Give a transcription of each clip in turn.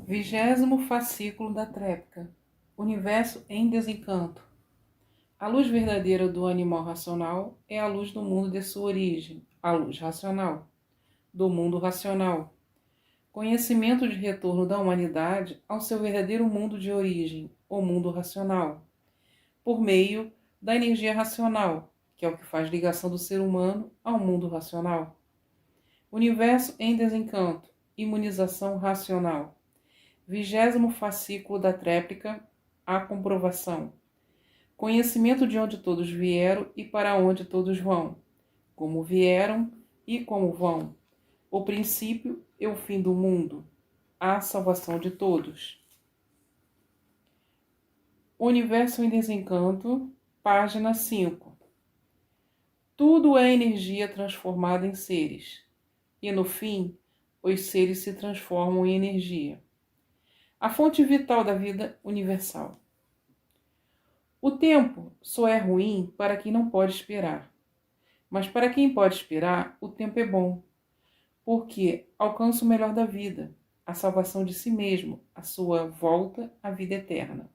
20º fascículo da Tréplica. Universo em desencanto. A luz verdadeira do animal racional é a luz do mundo de sua origem, a luz racional, do mundo racional. Conhecimento de retorno da humanidade ao seu verdadeiro mundo de origem, o mundo racional, por meio da energia racional, que é o que faz ligação do ser humano ao mundo racional. Universo em desencanto, imunização racional. 20º fascículo da Tréplica, a comprovação. Conhecimento de onde todos vieram e para onde todos vão, como vieram e como vão, o princípio e o fim do mundo, a salvação de todos. Universo em desencanto, página 5. Tudo é energia transformada em seres, e no fim, os seres se transformam em energia. A fonte vital da vida universal. O tempo só é ruim para quem não pode esperar. Mas para quem pode esperar, o tempo é bom, porque alcança o melhor da vida, a salvação de si mesmo, a sua volta à vida eterna.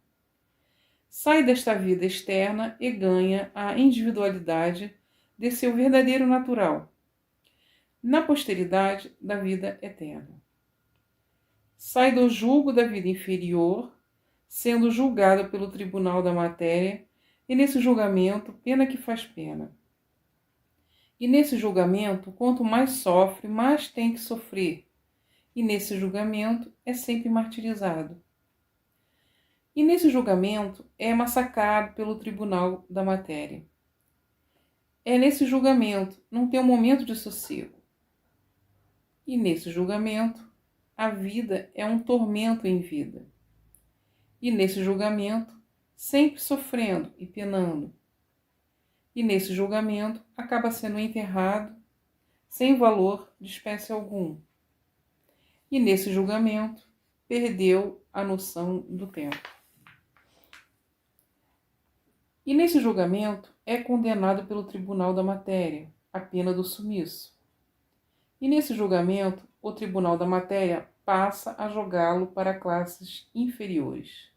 Sai desta vida externa e ganha a individualidade de seu verdadeiro natural, na posteridade da vida eterna. Sai do julgo da vida inferior, sendo julgado pelo tribunal da matéria, e nesse julgamento, pena que faz pena. E nesse julgamento, quanto mais sofre, mais tem que sofrer. E nesse julgamento, é sempre martirizado. E nesse julgamento, é massacrado pelo tribunal da matéria. É nesse julgamento, não tem um momento de sossego. E nesse julgamento, a vida é um tormento em vida. E nesse julgamento, sempre sofrendo e penando. E nesse julgamento, acaba sendo enterrado, sem valor de espécie algum. E nesse julgamento, perdeu a noção do tempo. E nesse julgamento, é condenado pelo tribunal da matéria, a pena do sumiço. E nesse julgamento, o tribunal da matéria passa a jogá-lo para classes inferiores.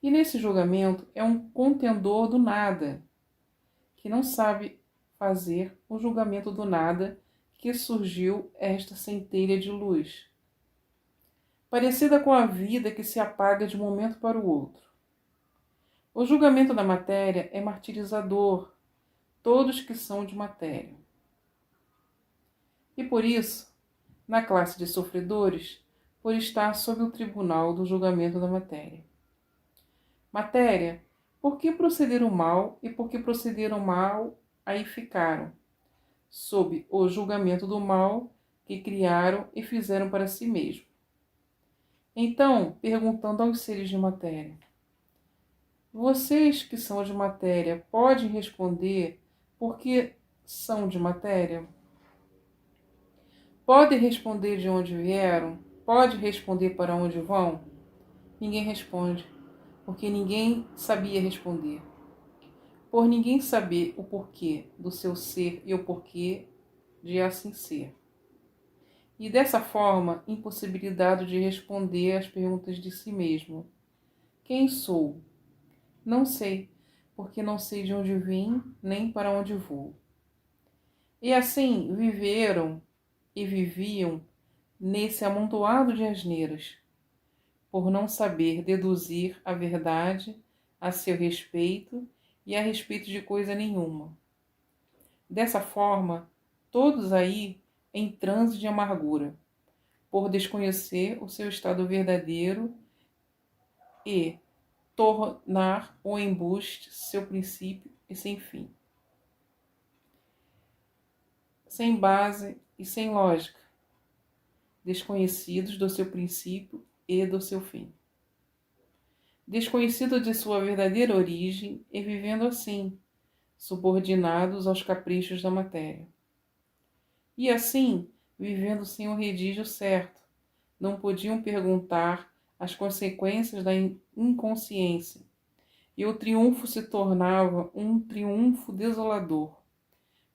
E nesse julgamento é um contendor do nada, que não sabe fazer o julgamento do nada que surgiu esta centelha de luz, parecida com a vida que se apaga de um momento para o outro. O julgamento da matéria é martirizador, todos que são de matéria. E por isso, na classe de sofredores, por estar sob o tribunal do julgamento da matéria. Matéria, por que procederam mal e por que procederam mal, aí ficaram, sob o julgamento do mal que criaram e fizeram para si mesmo. Então, perguntando aos seres de matéria, vocês que são de matéria, podem responder por que são de matéria? Podem responder de onde vieram? Pode responder para onde vão? Ninguém responde, porque ninguém sabia responder. Por ninguém saber o porquê do seu ser e o porquê de assim ser. E dessa forma, impossibilidade de responder às perguntas de si mesmo. Quem sou? Não sei, porque não sei de onde vim, nem para onde vou. E assim viveram e viviam nesse amontoado de asneiras, por não saber deduzir a verdade a seu respeito e a respeito de coisa nenhuma. Dessa forma, todos aí em transe de amargura, por desconhecer o seu estado verdadeiro e tornar o embuste seu princípio e sem fim. Sem base e sem lógica, desconhecidos do seu princípio e do seu fim. Desconhecidos de sua verdadeira origem e vivendo assim, subordinados aos caprichos da matéria. E assim, vivendo sem o redígio certo, não podiam perguntar as consequências da inconsciência, e o triunfo se tornava um triunfo desolador,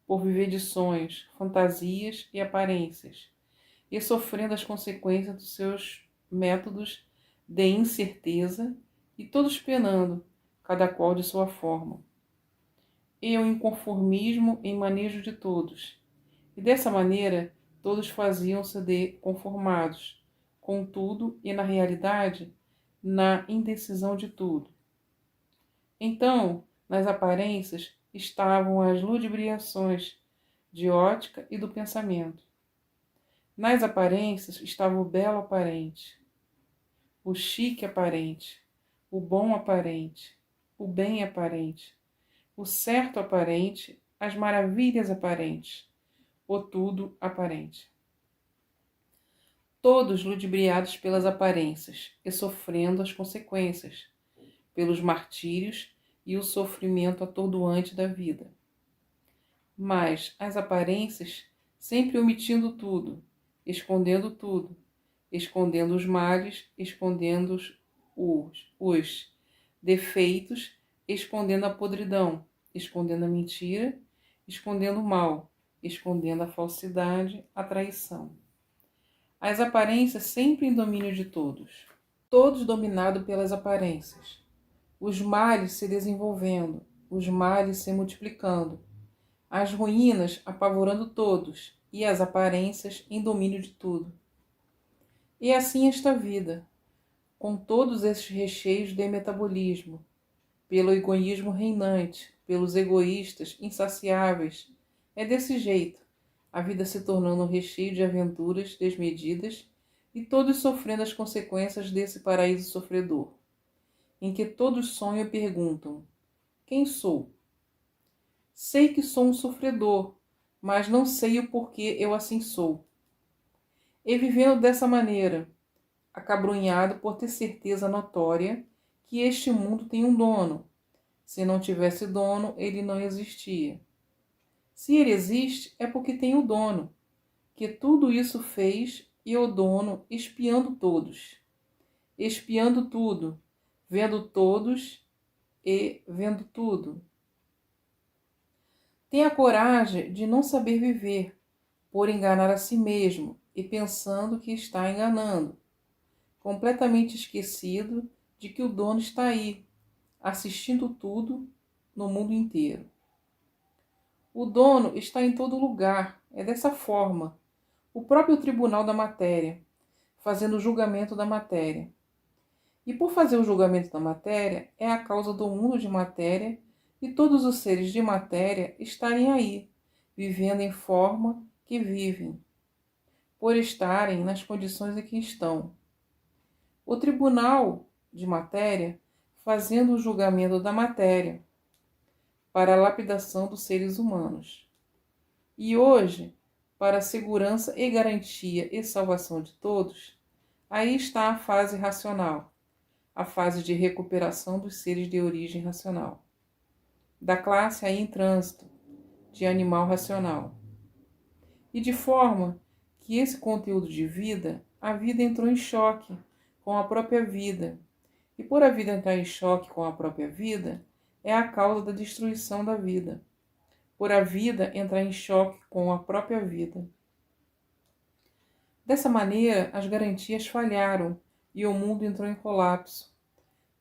por viver de sonhos, fantasias e aparências, e sofrendo as consequências dos seus métodos de incerteza e todos penando, cada qual de sua forma. E o inconformismo em manejo de todos. E dessa maneira, todos faziam-se de conformados, com tudo e, na realidade, na indecisão de tudo. Então, nas aparências estavam as ludibriações de ótica e do pensamento. Nas aparências estava o belo aparente, o chique aparente, o bom aparente, o bem aparente, o certo aparente, as maravilhas aparentes, o tudo aparente. Todos ludibriados pelas aparências e sofrendo as consequências, pelos martírios e o sofrimento atordoante da vida. Mas as aparências sempre omitindo tudo, escondendo os males, escondendo os defeitos, escondendo a podridão, escondendo a mentira, escondendo o mal, escondendo a falsidade, a traição. As aparências sempre em domínio de todos, todos dominados pelas aparências. Os males se desenvolvendo, os males se multiplicando, as ruínas apavorando todos e as aparências em domínio de tudo. E assim esta vida, com todos esses recheios de metabolismo, pelo egoísmo reinante, pelos egoístas insaciáveis, é desse jeito, a vida se tornando um recheio de aventuras desmedidas e todos sofrendo as consequências desse paraíso sofredor, em que todos sonham e perguntam: quem sou? Sei que sou um sofredor, mas não sei o porquê eu assim sou. E vivendo dessa maneira, acabrunhado por ter certeza notória que este mundo tem um dono. Se não tivesse dono, ele não existia. Se ele existe, é porque tem o dono, que tudo isso fez, e o dono espiando todos, espiando tudo, vendo todos e vendo tudo. Tem a coragem de não saber viver, por enganar a si mesmo e pensando que está enganando, completamente esquecido de que o dono está aí, assistindo tudo no mundo inteiro. O dono está em todo lugar, é dessa forma, o próprio tribunal da matéria, fazendo o julgamento da matéria. E por fazer o julgamento da matéria, é a causa do mundo de matéria e todos os seres de matéria estarem aí, vivendo em forma que vivem, por estarem nas condições em que estão. O tribunal de matéria fazendo o julgamento da matéria para a lapidação dos seres humanos. E hoje, para a segurança e garantia e salvação de todos, aí está a fase racional, a fase de recuperação dos seres de origem racional, da classe aí em trânsito, de animal racional. E de forma que esse conteúdo de vida, a vida entrou em choque com a própria vida. E por a vida entrar em choque com a própria vida, é a causa da destruição da vida. Por a vida entrar em choque com a própria vida. Dessa maneira, as garantias falharam e o mundo entrou em colapso.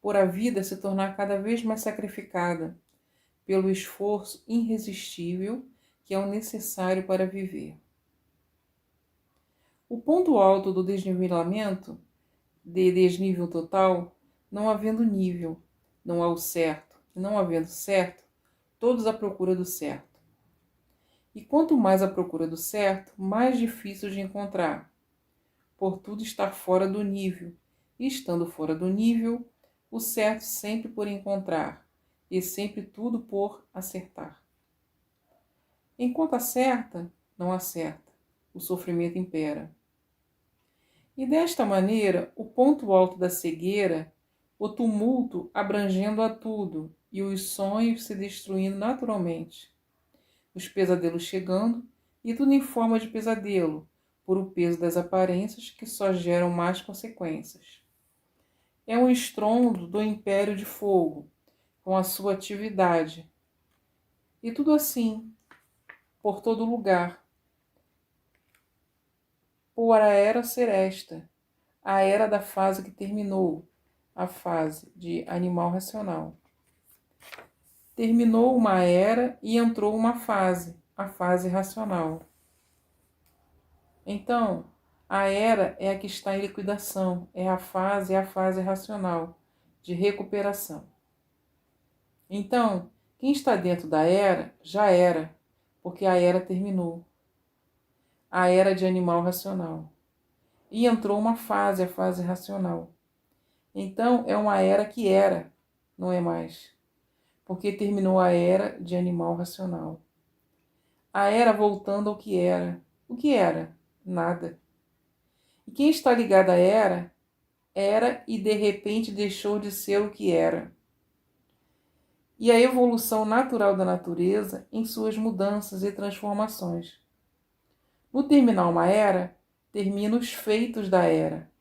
Por a vida se tornar cada vez mais sacrificada, pelo esforço irresistível que é o necessário para viver. O ponto alto do desnivelamento, de desnível total, não havendo nível, não há o certo, e não havendo certo, todos à procura do certo. E quanto mais à procura do certo, mais difícil de encontrar, por tudo estar fora do nível, e estando fora do nível, o certo sempre por encontrar, e sempre tudo por acertar. Enquanto acerta, não acerta, o sofrimento impera. E desta maneira, o ponto alto da cegueira, o tumulto abrangendo a tudo, e os sonhos se destruindo naturalmente, os pesadelos chegando, e tudo em forma de pesadelo, por o peso das aparências que só geram más consequências. É um estrondo do império de fogo, com a sua atividade. E tudo assim, por todo lugar. Por a era ser esta, a era da fase que terminou, a fase de animal racional. Terminou uma era e entrou uma fase, a fase racional. Então, a era é a que está em liquidação, é a fase racional, de recuperação. Então, quem está dentro da era, já era, porque a era terminou. A era de animal racional. E entrou uma fase, a fase racional. Então, é uma era que era, não é mais. Porque terminou a era de animal racional. A era voltando ao que era. O que era? Nada. E quem está ligado à era, era e de repente deixou de ser o que era. E a evolução natural da natureza em suas mudanças e transformações. No terminar uma era, termina os feitos da era.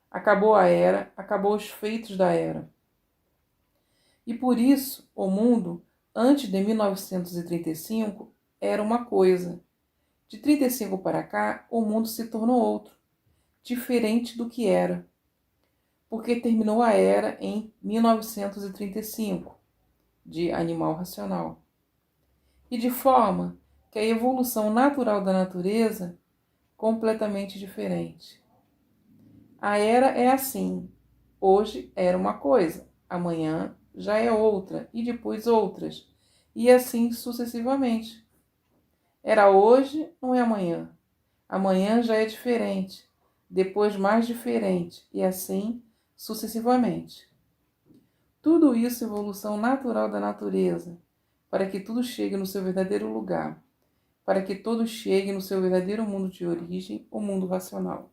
Acabou a era, acabou os feitos da era. E por isso, o mundo, antes de 1935, era uma coisa. De 35 para cá, o mundo se tornou outro, diferente do que era. Porque terminou a era em 1935, de animal racional. E de forma que a evolução natural da natureza completamente diferente. A era é assim. Hoje era uma coisa, amanhã já é outra e depois outras, e assim sucessivamente. Era hoje, não é amanhã. Amanhã já é diferente, depois mais diferente, e assim sucessivamente. Tudo isso é evolução natural da natureza, para que tudo chegue no seu verdadeiro lugar, para que todos cheguem no seu verdadeiro mundo de origem, o mundo racional.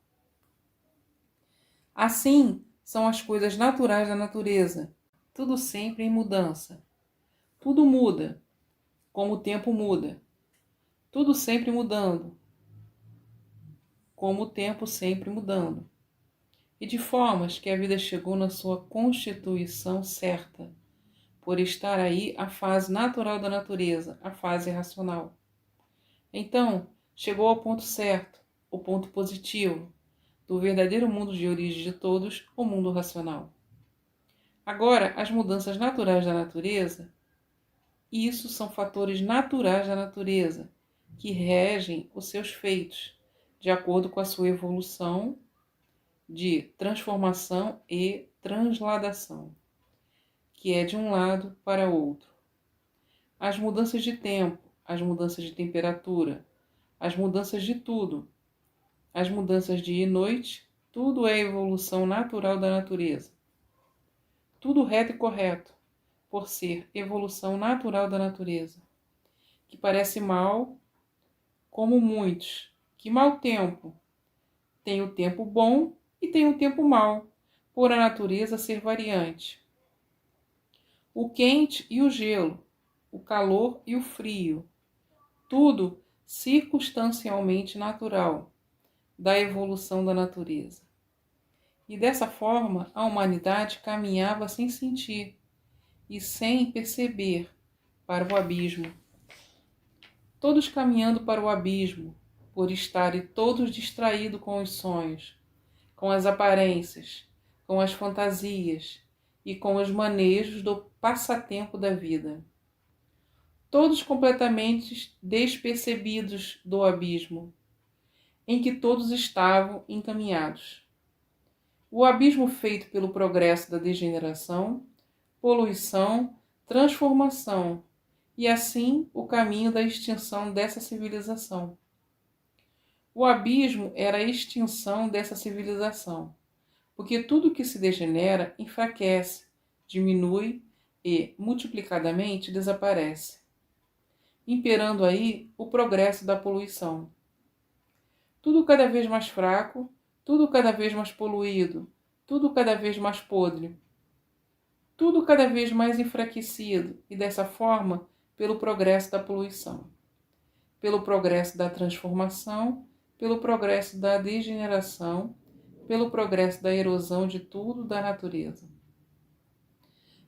Assim são as coisas naturais da natureza, tudo sempre em mudança. Tudo muda, como o tempo muda. Tudo sempre mudando, como o tempo sempre mudando. E de formas que a vida chegou na sua constituição certa, por estar aí a fase natural da natureza, a fase racional. Então, chegou ao ponto certo, o ponto positivo, do verdadeiro mundo de origem de todos, o mundo racional. Agora, as mudanças naturais da natureza, isso são fatores naturais da natureza, que regem os seus feitos, de acordo com a sua evolução de transformação e transladação, que é de um lado para outro. As mudanças de tempo, as mudanças de temperatura, as mudanças de tudo, as mudanças de dia e noite, tudo é evolução natural da natureza. Tudo reto e correto, por ser evolução natural da natureza, que parece mal, como muitos, que mau tempo. Tem o tempo bom e tem o tempo mau, por a natureza ser variante. O quente e o gelo, o calor e o frio, tudo circunstancialmente natural, da evolução da natureza. E dessa forma, a humanidade caminhava sem sentir e sem perceber para o abismo. Todos caminhando para o abismo, por estarem todos distraídos com os sonhos, com as aparências, com as fantasias e com os manejos do passatempo da vida. Todos completamente despercebidos do abismo, em que todos estavam encaminhados. O abismo feito pelo progresso da degeneração, poluição, transformação, e assim o caminho da extinção dessa civilização. O abismo era a extinção dessa civilização, porque tudo que se degenera enfraquece, diminui e, multiplicadamente, desaparece, imperando aí o progresso da poluição. Tudo cada vez mais fraco, tudo cada vez mais poluído, tudo cada vez mais podre, tudo cada vez mais enfraquecido, e dessa forma, pelo progresso da poluição, pelo progresso da transformação, pelo progresso da degeneração, pelo progresso da erosão de tudo da natureza,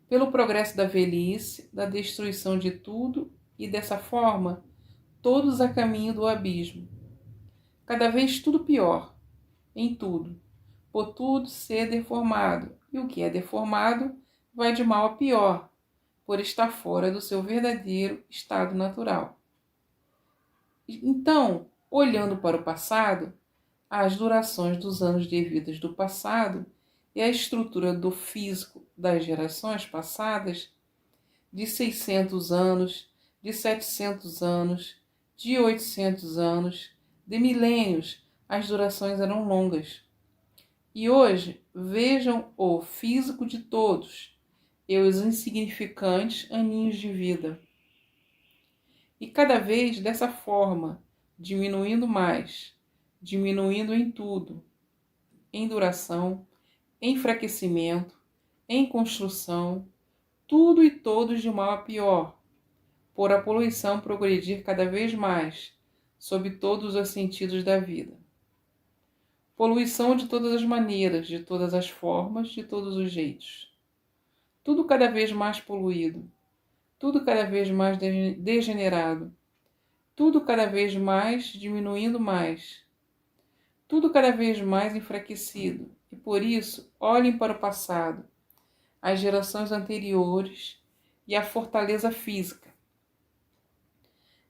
pelo progresso da velhice, da destruição de tudo, e dessa forma, todos a caminho do abismo. Cada vez tudo pior, em tudo, por tudo ser deformado, e o que é deformado vai de mal a pior, por estar fora do seu verdadeiro estado natural. Então, olhando para o passado, as durações dos anos de vida do passado e a estrutura do físico das gerações passadas, de 600 anos, de 700 anos, de 800 anos, de milênios, as durações eram longas. E hoje, vejam o físico de todos e os insignificantes aninhos de vida. E cada vez dessa forma, diminuindo mais, diminuindo em tudo, em duração, em enfraquecimento, em construção, tudo e todos de mal a pior, por a poluição progredir cada vez mais, sob todos os sentidos da vida. Poluição de todas as maneiras, de todas as formas, de todos os jeitos. Tudo cada vez mais poluído, tudo cada vez mais degenerado, tudo cada vez mais diminuindo mais, tudo cada vez mais enfraquecido. E por isso, olhem para o passado, as gerações anteriores e a fortaleza física.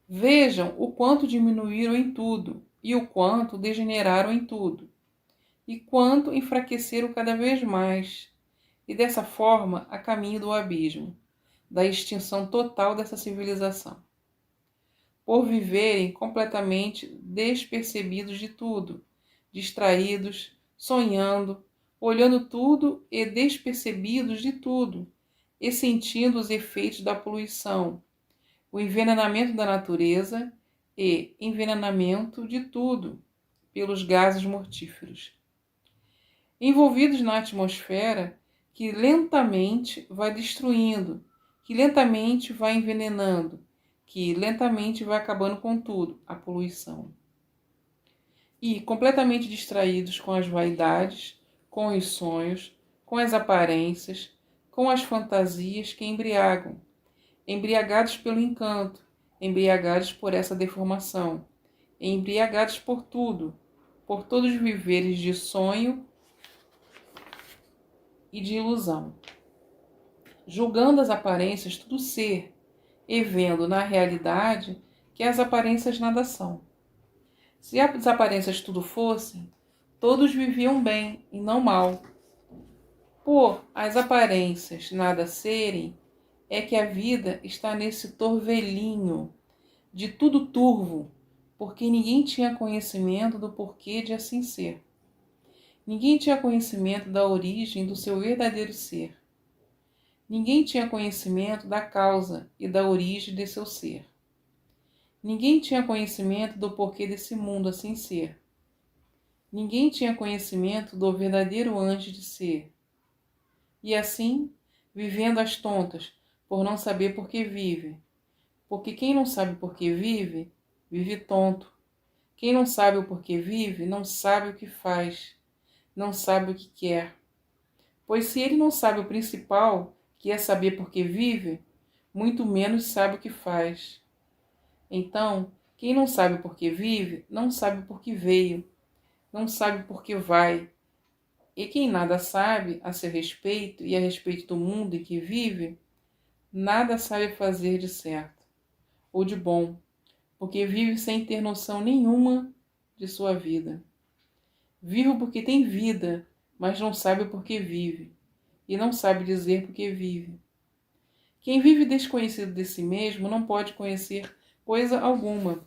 Vejam o quanto diminuíram em tudo e o quanto degeneraram em tudo, e quanto enfraqueceram cada vez mais, e dessa forma a caminho do abismo, da extinção total dessa civilização, por viverem completamente despercebidos de tudo, distraídos, sonhando, olhando tudo e despercebidos de tudo, e sentindo os efeitos da poluição, o envenenamento da natureza e envenenamento de tudo pelos gases mortíferos, envolvidos na atmosfera que lentamente vai destruindo, que lentamente vai envenenando, que lentamente vai acabando com tudo, a poluição. E completamente distraídos com as vaidades, com os sonhos, com as aparências, com as fantasias que embriagam, embriagados pelo encanto, embriagados por essa deformação, embriagados por tudo, por todos os viveres de sonho e de ilusão, julgando as aparências tudo ser, e vendo na realidade que as aparências nada são. Se as aparências tudo fossem, todos viviam bem e não mal. Por as aparências nada serem, é que a vida está nesse torvelinho de tudo turvo, porque ninguém tinha conhecimento do porquê de assim ser. Ninguém tinha conhecimento da origem do seu verdadeiro ser. Ninguém tinha conhecimento da causa e da origem de seu ser. Ninguém tinha conhecimento do porquê desse mundo assim ser. Ninguém tinha conhecimento do verdadeiro antes de ser. E assim, vivendo às tontas, por não saber por que vive. Porque quem não sabe por que vive, vive tonto. Quem não sabe o porquê vive, não sabe o que faz, não sabe o que quer. Pois se ele não sabe o principal, que é saber por que vive, muito menos sabe o que faz. Então, quem não sabe por que vive, não sabe por que veio, não sabe por que vai. E quem nada sabe a seu respeito e a respeito do mundo em que vive, nada sabe fazer de certo ou de bom, porque vive sem ter noção nenhuma de sua vida. Vive porque tem vida, mas não sabe por que vive, e não sabe dizer por que vive. Quem vive desconhecido de si mesmo não pode conhecer coisa alguma.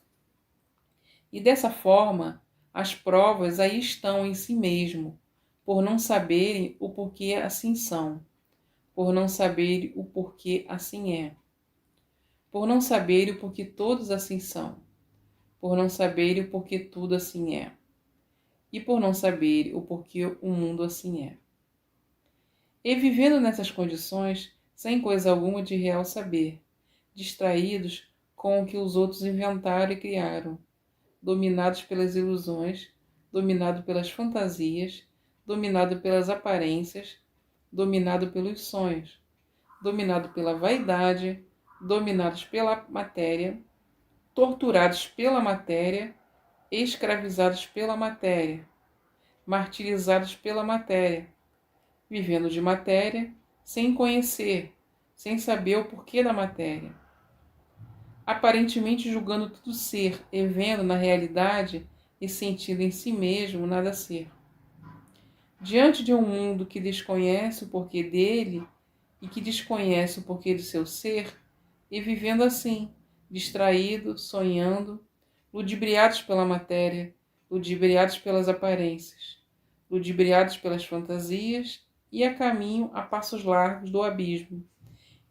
E dessa forma, as provas aí estão em si mesmo, por não saberem o porquê assim são, por não saberem o porquê assim é, por não saberem o porquê todos assim são, por não saberem o porquê tudo assim é, e por não saberem o porquê o mundo assim é. E vivendo nessas condições, sem coisa alguma de real saber, distraídos com o que os outros inventaram e criaram, dominados pelas ilusões, dominado pelas fantasias, dominado pelas aparências, dominado pelos sonhos, dominado pela vaidade, dominados pela matéria, torturados pela matéria, escravizados pela matéria, martirizados pela matéria, vivendo de matéria, sem conhecer, sem saber o porquê da matéria, aparentemente julgando tudo ser e vendo na realidade e sentindo em si mesmo nada ser. Diante de um mundo que desconhece o porquê dele e que desconhece o porquê de seu ser, e vivendo assim, distraídos, sonhando, ludibriados pela matéria, ludibriados pelas aparências, ludibriados pelas fantasias e a caminho a passos largos do abismo.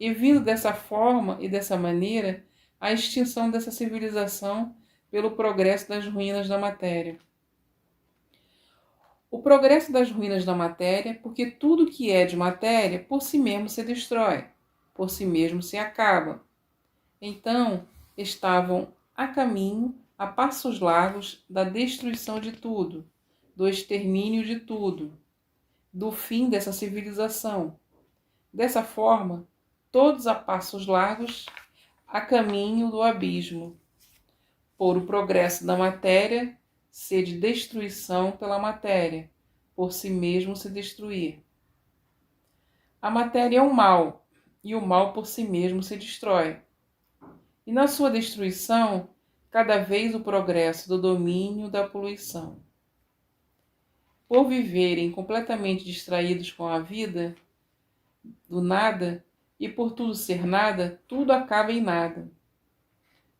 E vindo dessa forma e dessa maneira, a extinção dessa civilização pelo progresso das ruínas da matéria. O progresso das ruínas da matéria, porque tudo que é de matéria, por si mesmo se destrói, por si mesmo se acaba. Então, estavam a caminho, a passos largos, da destruição de tudo, do extermínio de tudo, do fim dessa civilização. Dessa forma, todos a passos largos, a caminho do abismo, por o progresso da matéria ser de destruição pela matéria, por si mesmo se destruir. A matéria é um mal, e o mal por si mesmo se destrói. E na sua destruição, cada vez o progresso do domínio da poluição. Por viverem completamente distraídos com a vida, do nada, e por tudo ser nada, tudo acaba em nada.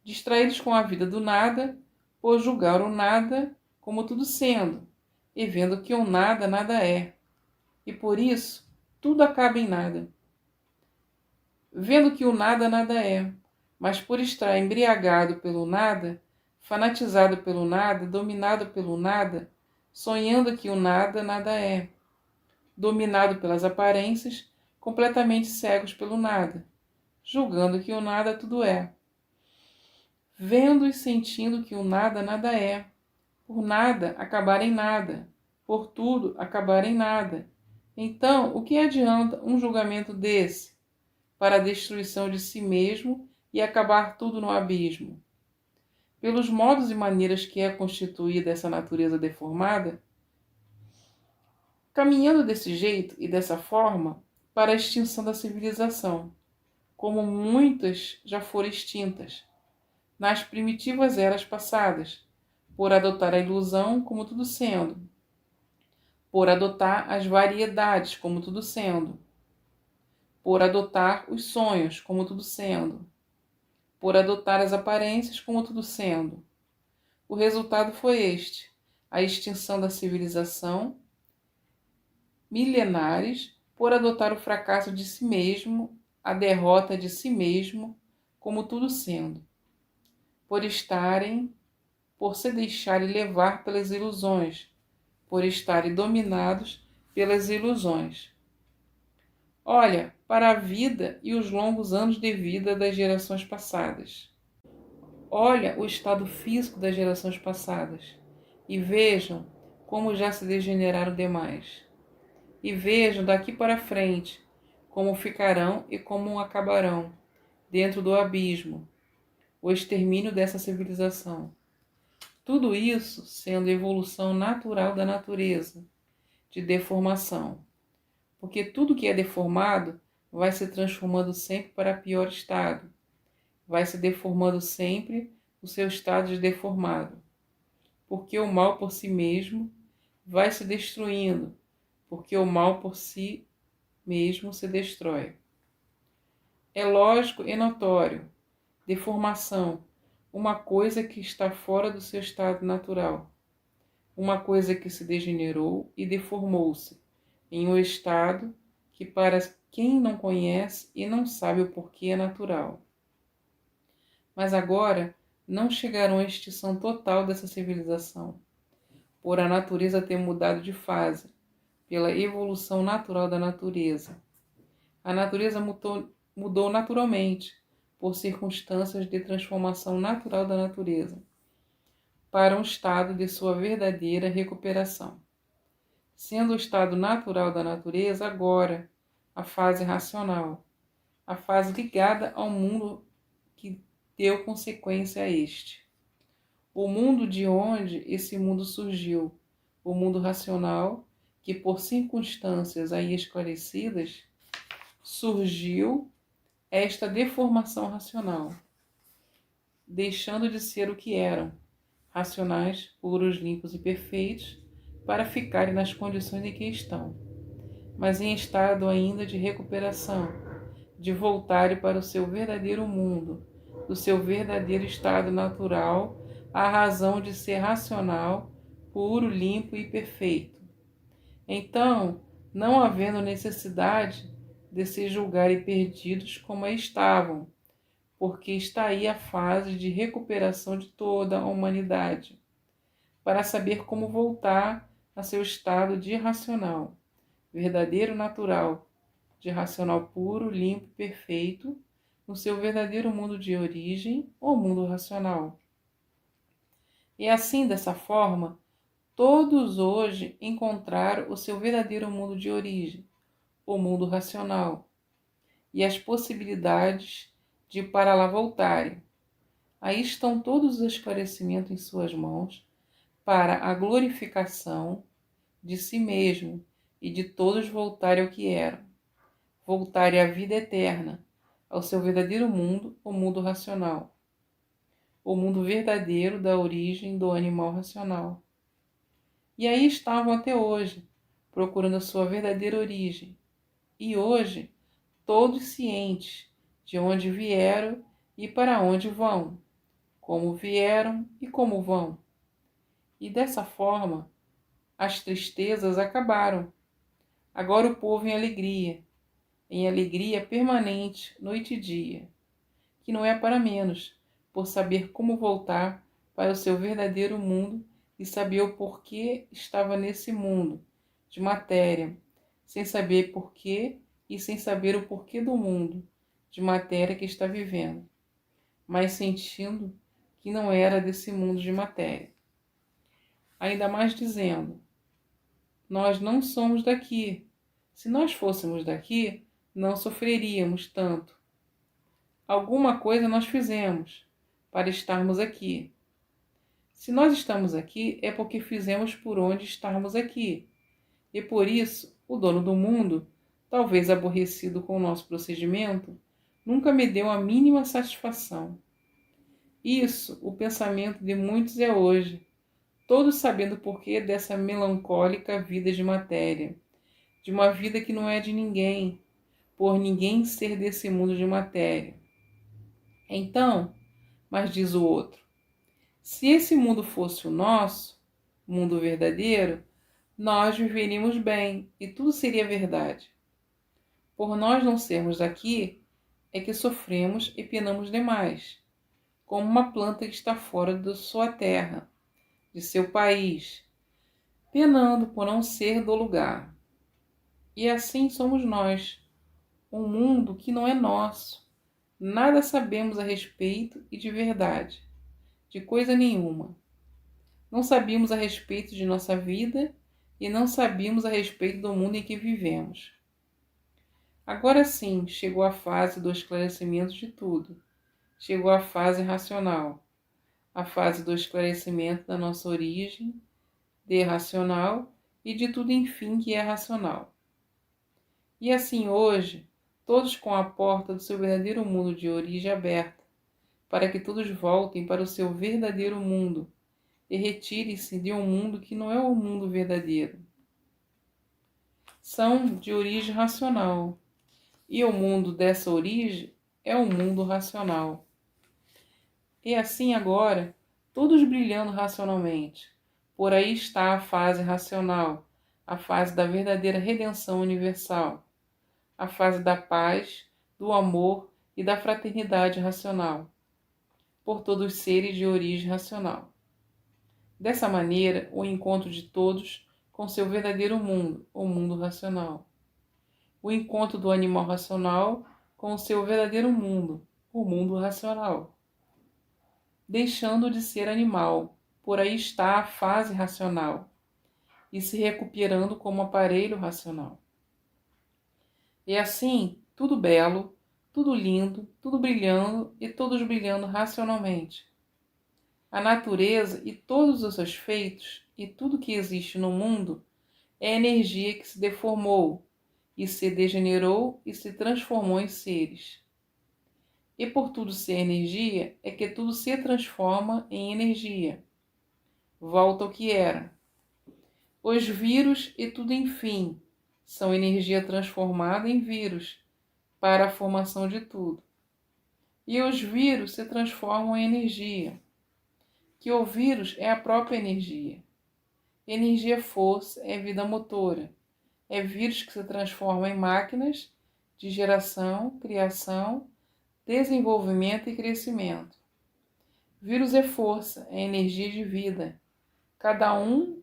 Distraídos com a vida do nada, por julgar o nada como tudo sendo, e vendo que o nada nada é. E por isso, tudo acaba em nada. Vendo que o nada nada é, mas por estar embriagado pelo nada, fanatizado pelo nada, dominado pelo nada, sonhando que o nada nada é, dominado pelas aparências, completamente cegos pelo nada, julgando que o nada tudo é, vendo e sentindo que o nada nada é, por nada acabar em nada, por tudo acabar em nada. Então, o que adianta um julgamento desse para a destruição de si mesmo e acabar tudo no abismo? Pelos modos e maneiras que é constituída essa natureza deformada, caminhando desse jeito e dessa forma para a extinção da civilização, como muitas já foram extintas nas primitivas eras passadas, por adotar a ilusão como tudo sendo, por adotar as variedades como tudo sendo, por adotar os sonhos como tudo sendo, por adotar as aparências como tudo sendo. O resultado foi este: a extinção da civilização, milenares, por adotar o fracasso de si mesmo, a derrota de si mesmo, como tudo sendo, por se deixarem levar pelas ilusões, por estarem dominados pelas ilusões. Olha para a vida e os longos anos de vida das gerações passadas. Olha o estado físico das gerações passadas e vejam como já se degeneraram demais. E vejam daqui para frente como ficarão e como acabarão dentro do abismo, o extermínio dessa civilização. Tudo isso sendo evolução natural da natureza, de deformação. Porque tudo que é deformado vai se transformando sempre para pior estado. Vai se deformando sempre o seu estado de deformado. Porque o mal por si mesmo vai se destruindo, porque o mal por si mesmo se destrói. É lógico e notório, deformação, uma coisa que está fora do seu estado natural, uma coisa que se degenerou e deformou-se em um estado que para quem não conhece e não sabe o porquê é natural. Mas agora não chegarão à extinção total dessa civilização, por a natureza ter mudado de fase, pela evolução natural da natureza. A natureza mudou naturalmente, por circunstâncias de transformação natural da natureza, para um estado de sua verdadeira recuperação. Sendo o estado natural da natureza agora a fase racional, a fase ligada ao mundo que deu consequência a este. O mundo de onde esse mundo surgiu, o mundo racional, que por circunstâncias aí esclarecidas, surgiu esta deformação racional, deixando de ser o que eram, racionais, puros, limpos e perfeitos, para ficarem nas condições em que estão, mas em estado ainda de recuperação, de voltarem para o seu verdadeiro mundo, do seu verdadeiro estado natural, a razão de ser racional, puro, limpo e perfeito. Então, não havendo necessidade de se julgarem perdidos como estavam, porque está aí a fase de recuperação de toda a humanidade, para saber como voltar a seu estado de racional, verdadeiro natural, de racional puro, limpo, perfeito, no seu verdadeiro mundo de origem, ou mundo racional. E assim, dessa forma, todos hoje encontraram o seu verdadeiro mundo de origem, o mundo racional, e as possibilidades de para lá voltarem. Aí estão todos os esclarecimentos em suas mãos para a glorificação de si mesmo e de todos voltarem ao que eram, voltarem à vida eterna, ao seu verdadeiro mundo, o mundo racional, o mundo verdadeiro da origem do animal racional. E aí estavam até hoje, procurando a sua verdadeira origem. E hoje, todos cientes de onde vieram e para onde vão, como vieram e como vão. E dessa forma, as tristezas acabaram. Agora o povo em alegria permanente, noite e dia, que não é para menos, por saber como voltar para o seu verdadeiro mundo e saber o porquê estava nesse mundo de matéria, sem saber porquê e sem saber o porquê do mundo de matéria que está vivendo, mas sentindo que não era desse mundo de matéria. Ainda mais dizendo: nós não somos daqui. Se nós fôssemos daqui, não sofreríamos tanto. Alguma coisa nós fizemos para estarmos aqui. Se nós estamos aqui, é porque fizemos por onde estarmos aqui. E por isso, o dono do mundo, talvez aborrecido com o nosso procedimento, nunca me deu a mínima satisfação. Isso, o pensamento de muitos é hoje, todos sabendo o porquê dessa melancólica vida de matéria, de uma vida que não é de ninguém, por ninguém ser desse mundo de matéria. Então, mas diz o outro, se esse mundo fosse o nosso, mundo verdadeiro, nós viveríamos bem e tudo seria verdade. Por nós não sermos daqui, é que sofremos e penamos demais, como uma planta que está fora da sua terra, de seu país, penando por não ser do lugar. E assim somos nós, um mundo que não é nosso. Nada sabemos a respeito e de verdade, de coisa nenhuma. Não sabíamos a respeito de nossa vida e não sabíamos a respeito do mundo em que vivemos. Agora sim, chegou a fase do esclarecimento de tudo. Chegou a fase racional, a fase do esclarecimento da nossa origem, de racional e de tudo enfim que é racional. E assim hoje, todos com a porta do seu verdadeiro mundo de origem aberta, para que todos voltem para o seu verdadeiro mundo e retirem-se de um mundo que não é o mundo verdadeiro. São de origem racional, e o mundo dessa origem é o mundo racional. E assim agora, todos brilhando racionalmente. Por aí está a fase racional, a fase da verdadeira redenção universal, a fase da paz, do amor e da fraternidade racional, por todos os seres de origem racional. Dessa maneira, o encontro de todos com seu verdadeiro mundo, o mundo racional. O encontro do animal racional com o seu verdadeiro mundo, o mundo racional. Deixando de ser animal, por aí está a fase racional, e se recuperando como aparelho racional. E assim, tudo belo, tudo lindo, tudo brilhando e todos brilhando racionalmente. A natureza e todos os seus feitos e tudo que existe no mundo é energia que se deformou e se degenerou e se transformou em seres. E por tudo ser energia, é que tudo se transforma em energia. Volta ao que era. Os vírus e tudo enfim são energia transformada em vírus para a formação de tudo. E os vírus se transformam em energia, que o vírus é a própria energia. Energia é força, é vida motora. É vírus que se transforma em máquinas de geração, criação, desenvolvimento e crescimento. Vírus é força, é energia de vida. Cada um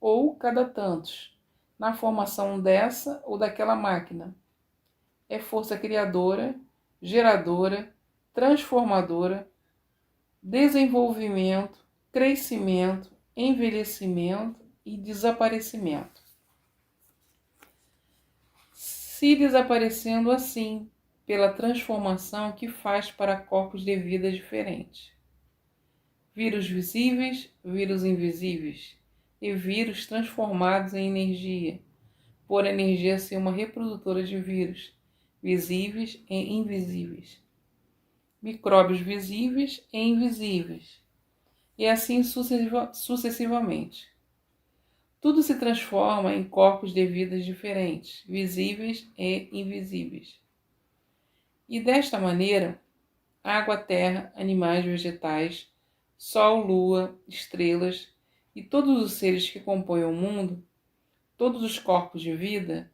ou cada tantos, na formação dessa ou daquela máquina. É força criadora, geradora, transformadora, desenvolvimento, crescimento, envelhecimento e desaparecimento. Se desaparecendo assim, pela transformação que faz para corpos de vida diferentes. Vírus visíveis, vírus invisíveis, e vírus transformados em energia, por energia ser uma reprodutora de vírus, visíveis e invisíveis. Micróbios visíveis e invisíveis, e assim sucessivamente. Tudo se transforma em corpos de vidas diferentes, visíveis e invisíveis. E desta maneira, água, terra, animais, vegetais, sol, lua, estrelas e todos os seres que compõem o mundo, todos os corpos de vida,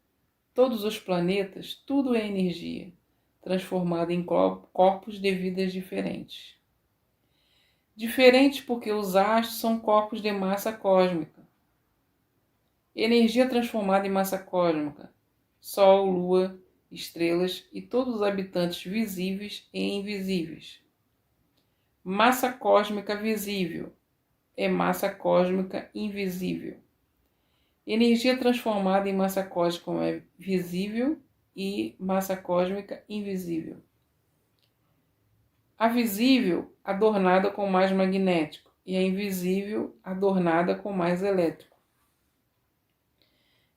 todos os planetas, tudo é energia, transformada em corpos de vidas diferentes. Diferentes porque os astros são corpos de massa cósmica. Energia transformada em massa cósmica, sol, lua, estrelas e todos os habitantes visíveis e invisíveis. Massa cósmica visível é massa cósmica invisível. Energia transformada em massa cósmica é visível e massa cósmica invisível. A visível adornada com mais magnético e a invisível adornada com mais elétrico.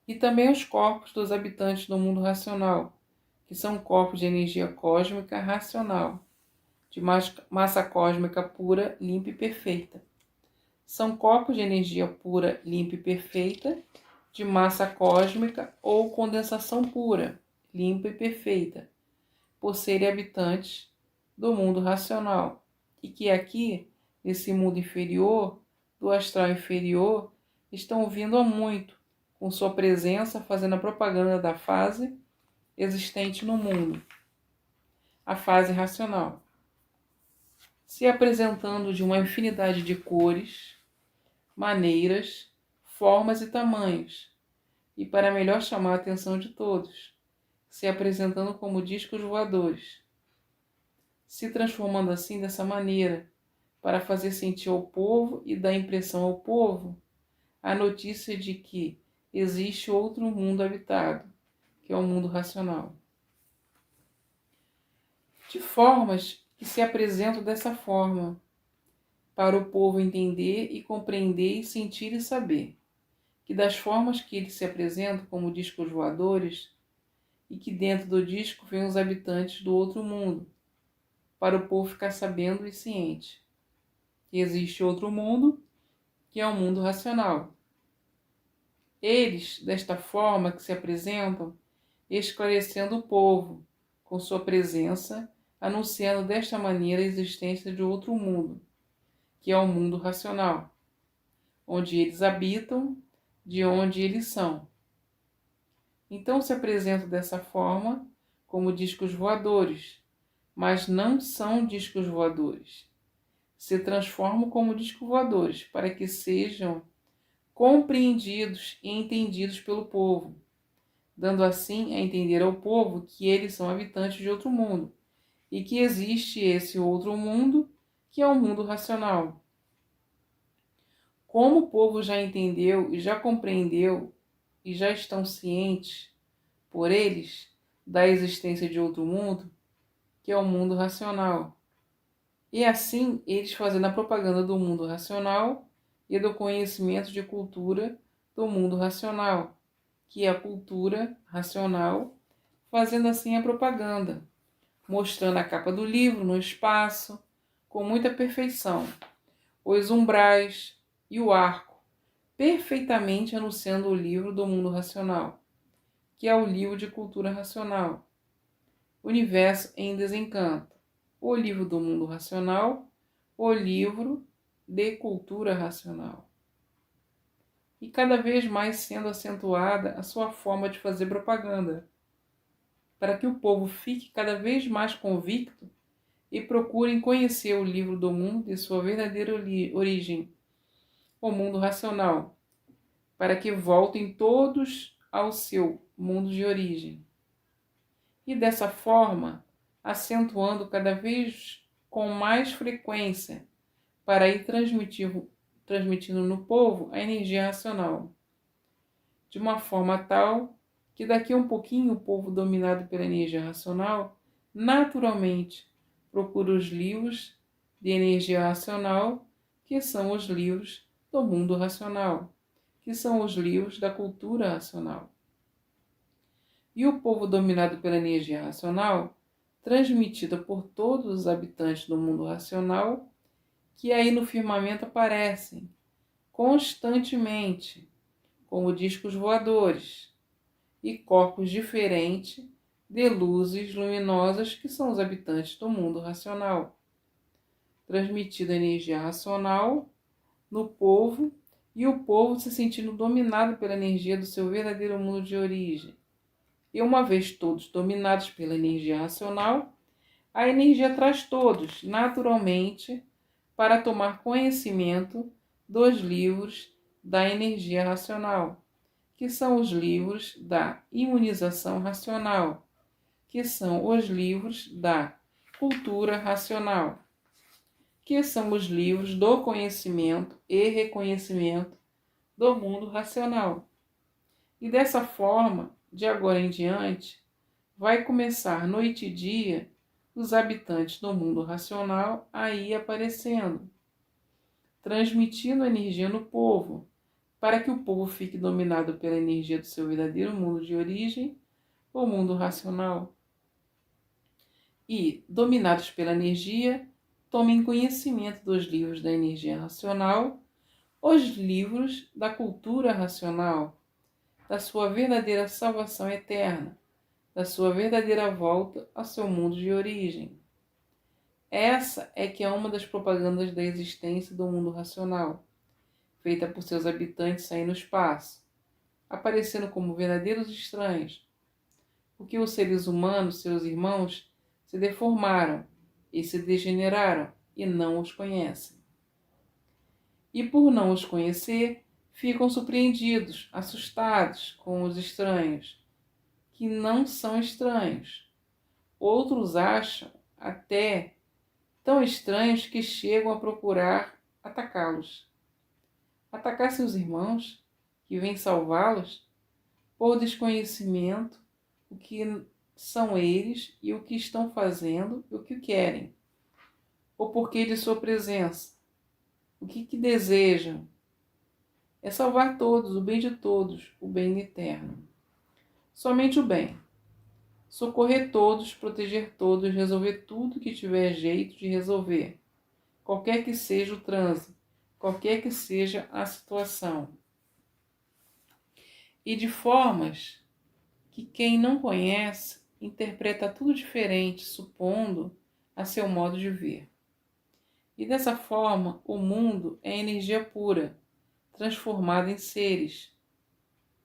E também os corpos dos habitantes do mundo racional, que são corpos de energia cósmica racional, de massa cósmica pura, limpa e perfeita. São corpos de energia pura, limpa e perfeita, de massa cósmica ou condensação pura, limpa e perfeita, por serem habitantes do mundo racional, e que aqui, nesse mundo inferior, do astral inferior, estão vindo há muito, com sua presença fazendo a propaganda da fase existente no mundo, a fase racional, se apresentando de uma infinidade de cores, maneiras, formas e tamanhos, e para melhor chamar a atenção de todos, se apresentando como discos voadores, se transformando assim dessa maneira, para fazer sentir ao povo e dar impressão ao povo a notícia de que existe outro mundo habitado, que é o mundo racional. De formas que se apresentam dessa forma, para o povo entender e compreender e sentir e saber, que das formas que eles se apresentam como discos voadores, e que dentro do disco vêm os habitantes do outro mundo, para o povo ficar sabendo e ciente que existe outro mundo, que é o mundo racional. Eles, desta forma que se apresentam, esclarecendo o povo, com sua presença, anunciando desta maneira a existência de outro mundo, que é o mundo racional, onde eles habitam, de onde eles são. Então se apresentam dessa forma como discos voadores, mas não são discos voadores. Se transformam como discos voadores para que sejam compreendidos e entendidos pelo povo, dando assim a entender ao povo que eles são habitantes de outro mundo e que existe esse outro mundo que é o mundo racional. Como o povo já entendeu e já compreendeu e já estão cientes por eles da existência de outro mundo, que é o mundo racional, E assim, eles fazendo a propaganda do mundo racional e do conhecimento de cultura do mundo racional, que é a cultura racional, fazendo assim a propaganda, mostrando a capa do livro no espaço, com muita perfeição, os umbrais e o arco, perfeitamente anunciando o livro do mundo racional, que é o livro de cultura racional, Universo em Desencanto, o livro do mundo racional, o livro de cultura racional. E cada vez mais sendo acentuada a sua forma de fazer propaganda, para que o povo fique cada vez mais convicto e procurem conhecer o livro do mundo de sua verdadeira origem, o mundo racional, para que voltem todos ao seu mundo de origem. E dessa forma, acentuando cada vez com mais frequência, para ir transmitindo no povo a energia racional, de uma forma tal que daqui a um pouquinho o povo dominado pela energia racional, naturalmente procura os livros de energia racional, que são os livros do mundo racional, que são os livros da cultura racional. E o povo dominado pela energia racional, transmitida por todos os habitantes do mundo racional, que aí no firmamento aparecem constantemente, como discos voadores e corpos diferentes de luzes luminosas que são os habitantes do mundo racional. Transmitida energia racional no povo e o povo se sentindo dominado pela energia do seu verdadeiro mundo de origem. E uma vez todos dominados pela energia racional, a energia traz todos, naturalmente, para tomar conhecimento dos livros da energia racional, que são os livros da imunização racional, que são os livros da cultura racional, que são os livros do conhecimento e reconhecimento do mundo racional. E dessa forma, de agora em diante, vai começar noite e dia os habitantes do mundo racional aí aparecendo, transmitindo energia no povo, para que o povo fique dominado pela energia do seu verdadeiro mundo de origem, o mundo racional. E, dominados pela energia, tomem conhecimento dos livros da energia racional, os livros da cultura racional, da sua verdadeira salvação eterna, da sua verdadeira volta ao seu mundo de origem. Essa é que é uma das propagandas da existência do mundo racional, feita por seus habitantes aí no espaço, aparecendo como verdadeiros estranhos, porque os seres humanos, seus irmãos, se deformaram e se degeneraram e não os conhecem. E por não os conhecer, ficam surpreendidos, assustados com os estranhos, que não são estranhos. Outros acham até tão estranhos que chegam a procurar atacá-los. Atacar seus irmãos, que vêm salvá-los, por desconhecimento, o que são eles e o que estão fazendo e o que querem, o porquê de sua presença, o que desejam. É salvar todos, o bem de todos, o bem eterno. Somente o bem. Socorrer todos, proteger todos, resolver tudo que tiver jeito de resolver, qualquer que seja o trânsito, qualquer que seja a situação. E de formas que quem não conhece interpreta tudo diferente, supondo a seu modo de ver. E dessa forma, o mundo é energia pura, transformada em seres.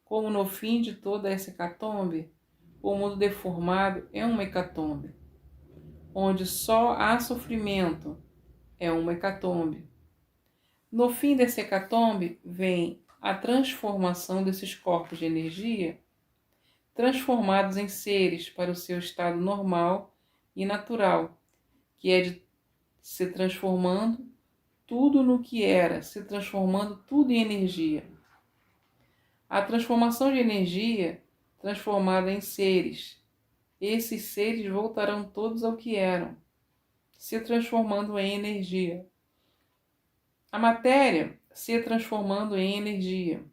Como no fim de toda essa hecatombe, o mundo deformado é uma hecatombe, onde só há sofrimento, é uma hecatombe. No fim dessa hecatombe vem a transformação desses corpos de energia, transformados em seres para o seu estado normal e natural, que é de se transformando tudo no que era, se transformando tudo em energia. A transformação de energia transformada em seres. Esses seres voltarão todos ao que eram. se transformando em energia. A matéria se transformando em energia.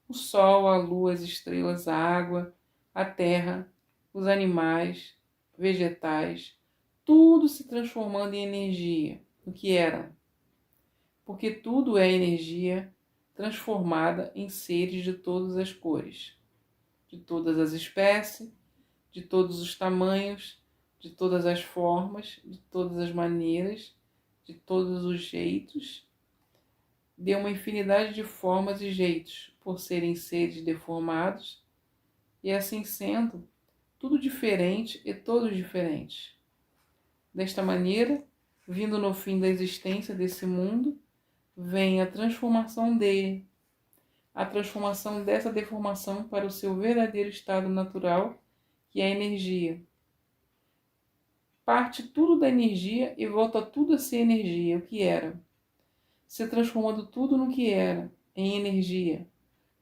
O sol, a lua, as estrelas, a água, a terra, os animais, vegetais, tudo se transformando em energia, o que era. Porque tudo é energia transformada em seres de todas as cores, de todas as espécies, de todos os tamanhos, de todas as formas, de todas as maneiras, de todos os jeitos, de uma infinidade de formas e jeitos, por serem seres deformados, e assim sendo, tudo diferente e todos diferentes. Desta maneira, vindo no fim da existência desse mundo, vem a transformação dele, a transformação dessa deformação para o seu verdadeiro estado natural, que é a energia. Parte tudo da energia e volta tudo a ser energia, o que era, se transformando tudo no que era, em energia.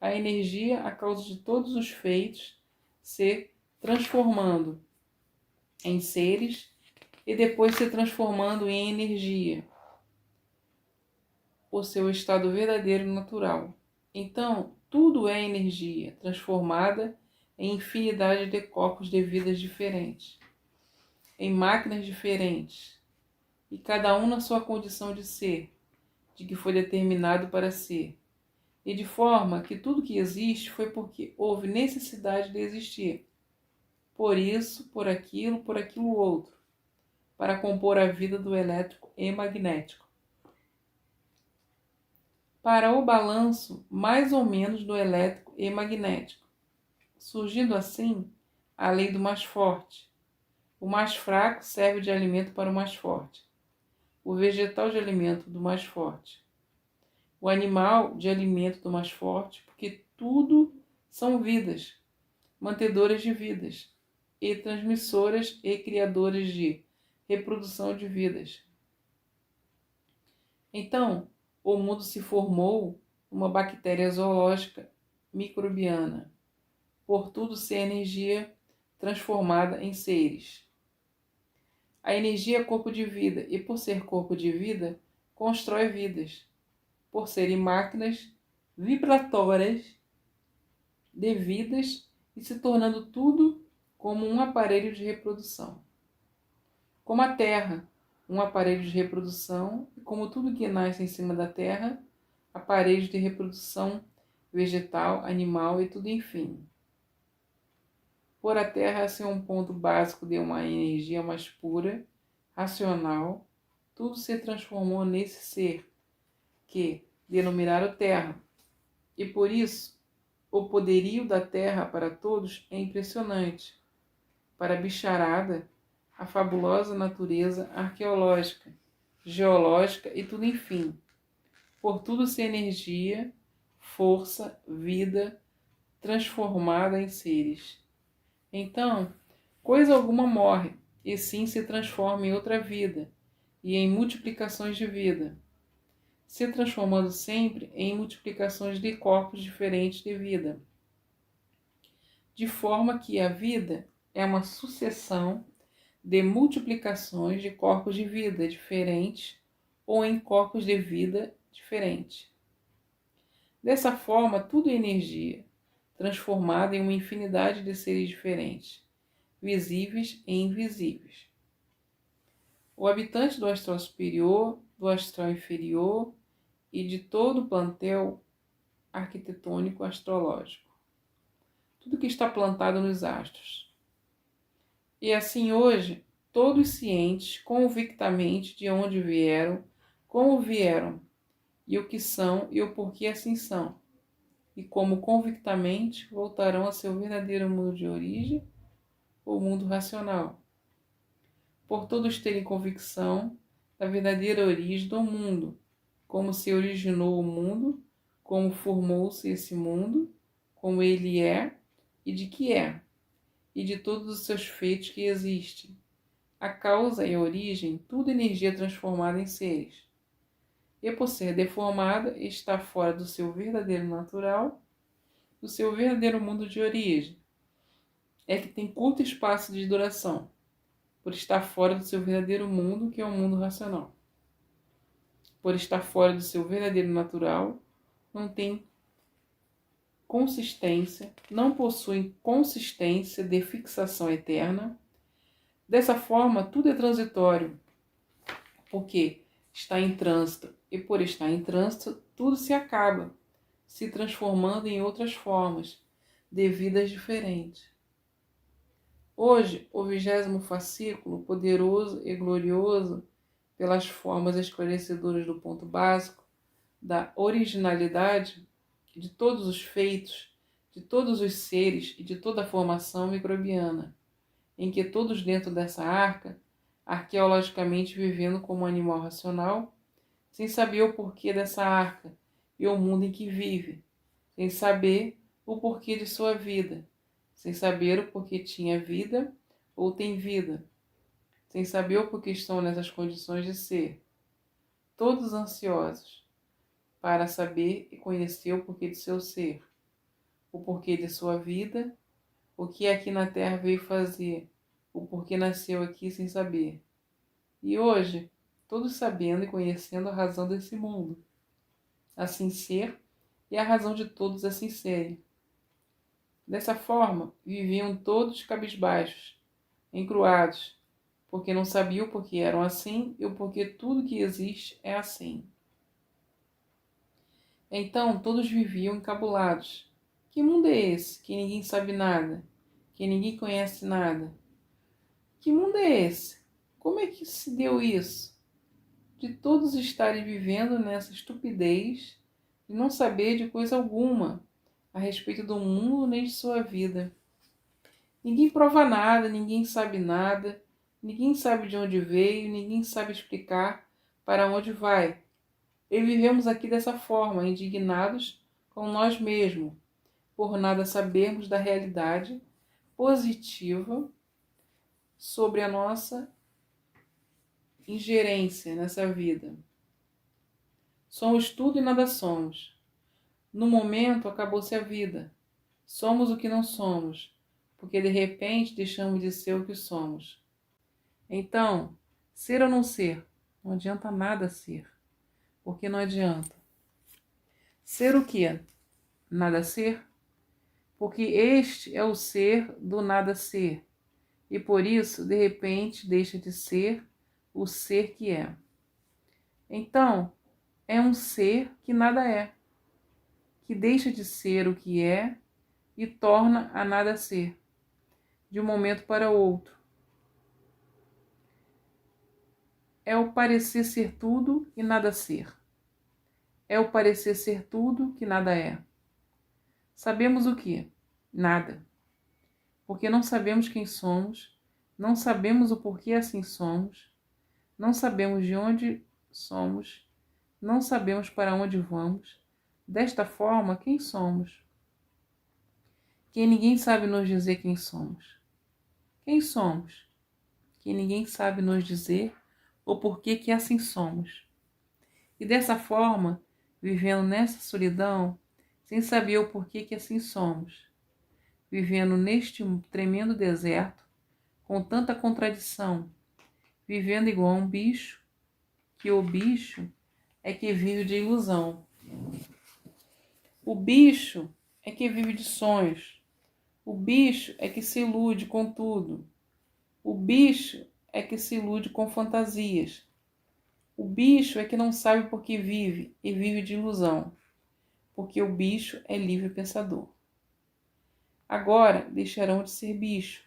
A energia, a causa de todos os feitos, se transformando em seres e depois se transformando em energia, o seu estado verdadeiro natural. Então, tudo é energia transformada em infinidade de corpos de vidas diferentes, em máquinas diferentes, e cada um na sua condição de ser, de que foi determinado para ser, e de forma que tudo que existe foi porque houve necessidade de existir, por isso, por aquilo outro, para compor a vida do elétrico e magnético. Para o balanço, mais ou menos, do elétrico e magnético, surgindo assim a lei do mais forte. O mais fraco serve de alimento para o mais forte, o vegetal de alimento do mais forte, o animal de alimento do mais forte, porque tudo são vidas, mantedoras de vidas, e transmissoras e criadoras de reprodução de vidas. Então, o mundo se formou uma bactéria zoológica microbiana, por tudo ser energia transformada em seres. A energia é corpo de vida e, por ser corpo de vida, constrói vidas, por serem máquinas vibratórias de vidas e se tornando tudo como um aparelho de reprodução. Como a Terra, um aparelho de reprodução, e como tudo que nasce em cima da Terra, aparelhos de reprodução vegetal, animal e tudo enfim. Por a Terra ser um ponto básico de uma energia mais pura, racional, tudo se transformou nesse ser, que denominaram Terra. E por isso, o poderio da Terra para todos é impressionante. Para a bicharada, a fabulosa natureza arqueológica, geológica e tudo enfim. Por tudo ser energia, força, vida, transformada em seres. Então, coisa alguma morre, e sim se transforma em outra vida, e em multiplicações de vida, se transformando sempre em multiplicações de corpos diferentes de vida. De forma que a vida é uma sucessão de multiplicações de corpos de vida diferentes ou em corpos de vida diferentes. Dessa forma, tudo é energia, transformada em uma infinidade de seres diferentes, visíveis e invisíveis. O habitante do astral superior, do astral inferior e de todo o plantel arquitetônico astrológico. Tudo que está plantado nos astros. E assim hoje, todos cientes convictamente de onde vieram, como vieram, e o que são e o porquê assim são, e como convictamente voltarão a seu verdadeiro mundo de origem, o mundo racional. Por todos terem convicção da verdadeira origem do mundo, como se originou o mundo, como formou-se esse mundo, como ele é e de que é, e de todos os seus feitos que existem. A causa e a origem, tudo energia transformada em seres. E por ser deformada, está fora do seu verdadeiro natural, do seu verdadeiro mundo de origem. É que tem curto espaço de duração, por estar fora do seu verdadeiro mundo, que é o mundo racional. Por estar fora do seu verdadeiro natural, não tem consistência, não possuem consistência de fixação eterna. Dessa forma, tudo é transitório, porque está em trânsito, e por estar em trânsito, tudo se acaba, se transformando em outras formas, de vidas diferentes. Hoje, o 20º fascículo, poderoso e glorioso, pelas formas esclarecedoras do ponto básico, da originalidade de todos os feitos, de todos os seres e de toda a formação microbiana, em que todos dentro dessa arca, arqueologicamente vivendo como animal racional, sem saber o porquê dessa arca e o mundo em que vive, sem saber o porquê de sua vida, sem saber o porquê tinha vida ou tem vida, sem saber o porquê estão nessas condições de ser, todos ansiosos para saber e conhecer o porquê de seu ser, o porquê de sua vida, o que aqui na Terra veio fazer, o porquê nasceu aqui sem saber. E hoje, todos sabendo e conhecendo a razão desse mundo, assim ser, e a razão de todos assim serem. Dessa forma, viviam todos cabisbaixos, encruados, porque não sabiam o porquê eram assim e o porquê tudo que existe é assim. Então todos viviam encabulados. Que mundo é esse, que ninguém sabe nada, que ninguém conhece nada? Que mundo é esse? Como é que se deu isso? De todos estarem vivendo nessa estupidez de não saber de coisa alguma a respeito do mundo nem de sua vida. Ninguém prova nada, ninguém sabe nada, ninguém sabe de onde veio, ninguém sabe explicar para onde vai. E vivemos aqui dessa forma, indignados com nós mesmos, por nada sabermos da realidade positiva sobre a nossa ingerência nessa vida. Somos tudo e nada somos. No momento acabou-se a vida. Somos o que não somos, porque de repente deixamos de ser o que somos. Então, ser ou não ser, não adianta nada ser, porque não adianta. Ser o que? Nada ser? Porque este é o ser do nada ser, e por isso, de repente, deixa de ser o ser que é. Então, é um ser que nada é, que deixa de ser o que é e torna a nada ser, de um momento para outro. É o parecer ser tudo e nada ser. É o parecer ser tudo que nada é. Sabemos o que? Nada. Porque não sabemos quem somos, não sabemos o porquê assim somos, não sabemos de onde somos, não sabemos para onde vamos. Desta forma, quem somos? Que ninguém sabe nos dizer quem somos. Quem somos? Que ninguém sabe nos dizer o porquê que assim somos. E dessa forma, vivendo nessa solidão, sem saber o porquê que assim somos, vivendo neste tremendo deserto, com tanta contradição, vivendo igual a um bicho, que o bicho é que vive de ilusão. O bicho é que vive de sonhos. O bicho é que se ilude com tudo. O bicho é que se ilude com fantasias. O bicho é que não sabe por que vive e vive de ilusão, porque o bicho é livre pensador. Agora deixarão de ser bicho,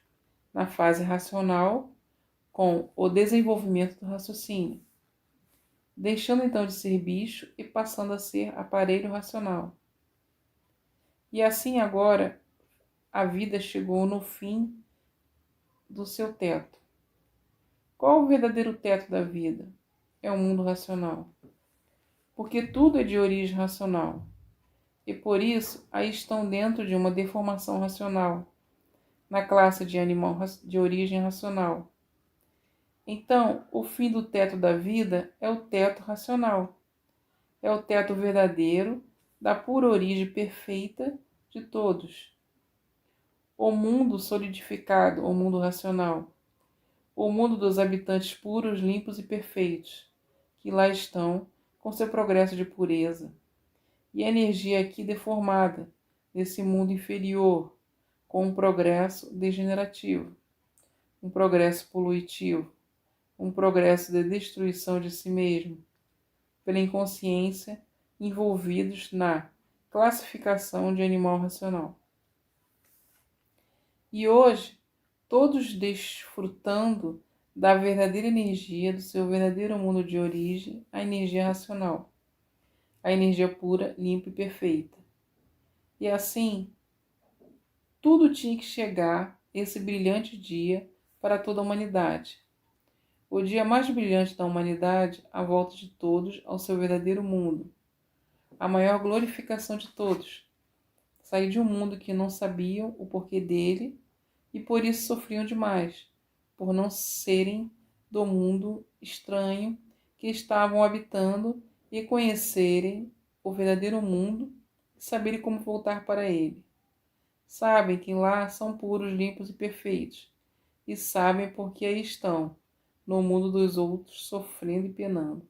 na fase racional, com o desenvolvimento do raciocínio, deixando então de ser bicho e passando a ser aparelho racional. E assim agora a vida chegou no fim do seu teto. Qual o verdadeiro teto da vida? É o mundo racional. Porque tudo é de origem racional. E por isso aí estão dentro de uma deformação racional, na classe de animal de origem racional. Então, o fim do teto da vida é o teto racional. É o teto verdadeiro, da pura origem perfeita de todos. O mundo solidificado, o mundo racional. o mundo dos habitantes puros, limpos e perfeitos, que lá estão com seu progresso de pureza, e a energia aqui deformada, nesse mundo inferior, com um progresso degenerativo, um progresso poluitivo, um progresso de destruição de si mesmo, pela inconsciência, envolvidos na classificação de animal racional. E hoje, todos desfrutando da verdadeira energia do seu verdadeiro mundo de origem, a energia racional, a energia pura, limpa e perfeita. E assim, tudo tinha que chegar esse brilhante dia para toda a humanidade. O dia mais brilhante da humanidade, a volta de todos ao seu verdadeiro mundo. A maior glorificação de todos. Sair de um mundo que não sabiam o porquê dele e por isso sofriam demais, por não serem do mundo estranho que estavam habitando e conhecerem o verdadeiro mundo e saberem como voltar para ele. Sabem que lá são puros, limpos e perfeitos, e sabem por que aí estão, no mundo dos outros, sofrendo e penando.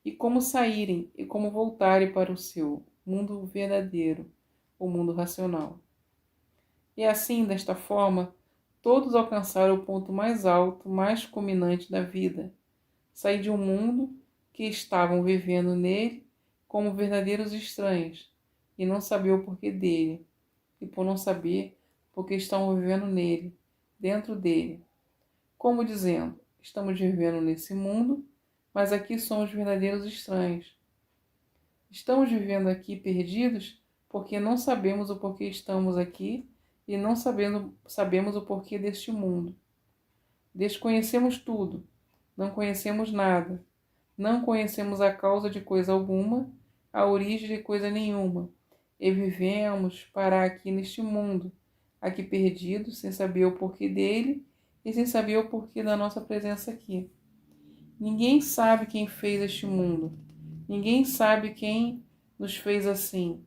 E como saírem e como voltarem para o seu mundo verdadeiro, o mundo racional. E assim, desta forma, todos alcançaram o ponto mais alto, mais culminante da vida, sair de um mundo que estavam vivendo nele como verdadeiros estranhos, e não saber o porquê dele, e por não saber, porque estão vivendo nele, dentro dele. Como dizendo, estamos vivendo nesse mundo, mas aqui somos verdadeiros estranhos. Estamos vivendo aqui perdidos porque não sabemos o porquê estamos aqui e não sabemos o porquê deste mundo. Desconhecemos tudo, não conhecemos nada, não conhecemos a causa de coisa alguma, a origem de coisa nenhuma, e vivemos parar aqui neste mundo, aqui perdidos, sem saber o porquê dele e sem saber o porquê da nossa presença aqui. Ninguém sabe quem fez este mundo, ninguém sabe quem nos fez assim,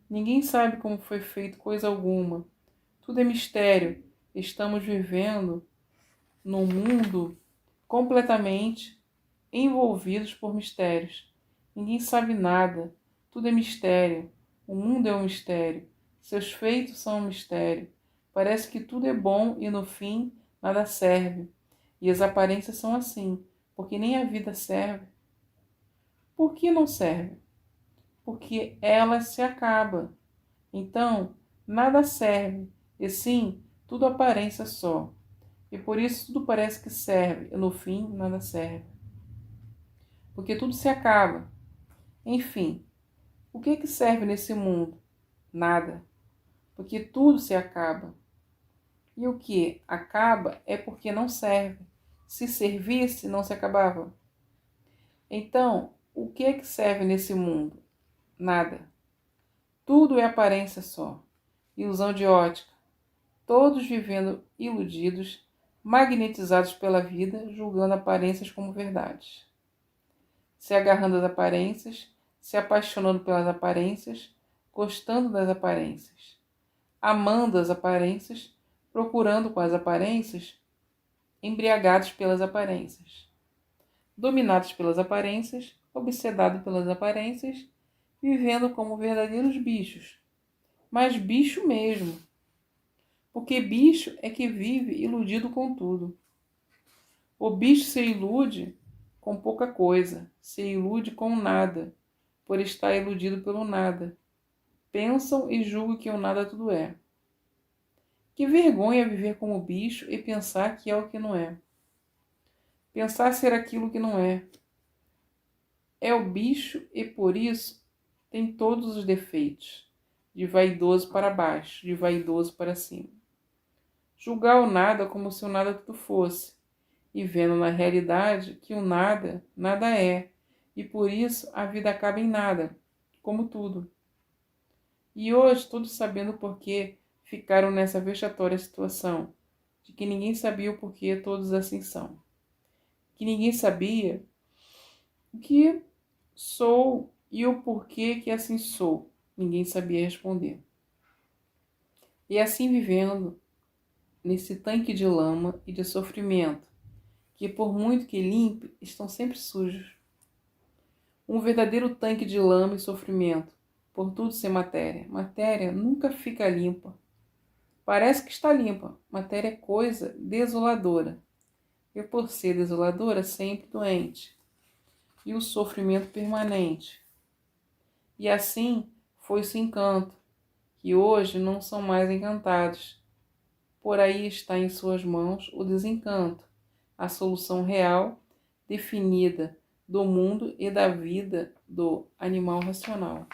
ninguém sabe como foi feito coisa alguma. Tudo é mistério. Estamos vivendo num mundo completamente envolvidos por mistérios. Ninguém sabe nada. Tudo é mistério. O mundo é um mistério. Seus feitos são um mistério. Parece que tudo é bom e no fim nada serve. E as aparências são assim, porque nem a vida serve. Por que não serve? Porque ela se acaba. Então, nada serve. E sim, tudo aparência só. E por isso tudo parece que serve, e no fim nada serve. Porque tudo se acaba. Enfim, o que serve nesse mundo? Nada. Porque tudo se acaba. E o que acaba é porque não serve. Se servisse, não se acabava. Então, o que serve nesse mundo? Nada. Tudo é aparência só. Ilusão de ótica. Todos vivendo iludidos, magnetizados pela vida, julgando aparências como verdades. Se agarrando às aparências, se apaixonando pelas aparências, gostando das aparências, amando as aparências, procurando com as aparências, embriagados pelas aparências, dominados pelas aparências, obsedados pelas aparências, vivendo como verdadeiros bichos, mas bicho mesmo, porque bicho é que vive iludido com tudo. O bicho se ilude com pouca coisa, se ilude com nada, por estar iludido pelo nada. Pensam e julgam que o nada tudo é. Que vergonha viver como bicho e pensar que é o que não é. Pensar ser aquilo que não é. É o bicho e por isso tem todos os defeitos, de vaidoso para baixo, de vaidoso para cima. Julgar o nada como se o nada tudo fosse, e vendo na realidade que o nada, nada é, e por isso a vida acaba em nada, como tudo. E hoje, todos sabendo o porquê, ficaram nessa vexatória situação, de que ninguém sabia o porquê todos assim são. Que ninguém sabia o que sou e o porquê que assim sou. Ninguém sabia responder. E assim vivendo, nesse tanque de lama e de sofrimento, que por muito que limpe, estão sempre sujos. Um verdadeiro tanque de lama e sofrimento, por tudo ser matéria. Matéria nunca fica limpa. Parece que está limpa. Matéria é coisa desoladora. E por ser desoladora, sempre doente. E o sofrimento permanente. E assim foi-se o encanto, que hoje não são mais encantados. Por aí está em suas mãos o desencanto, a solução real, definida, do mundo e da vida do animal racional.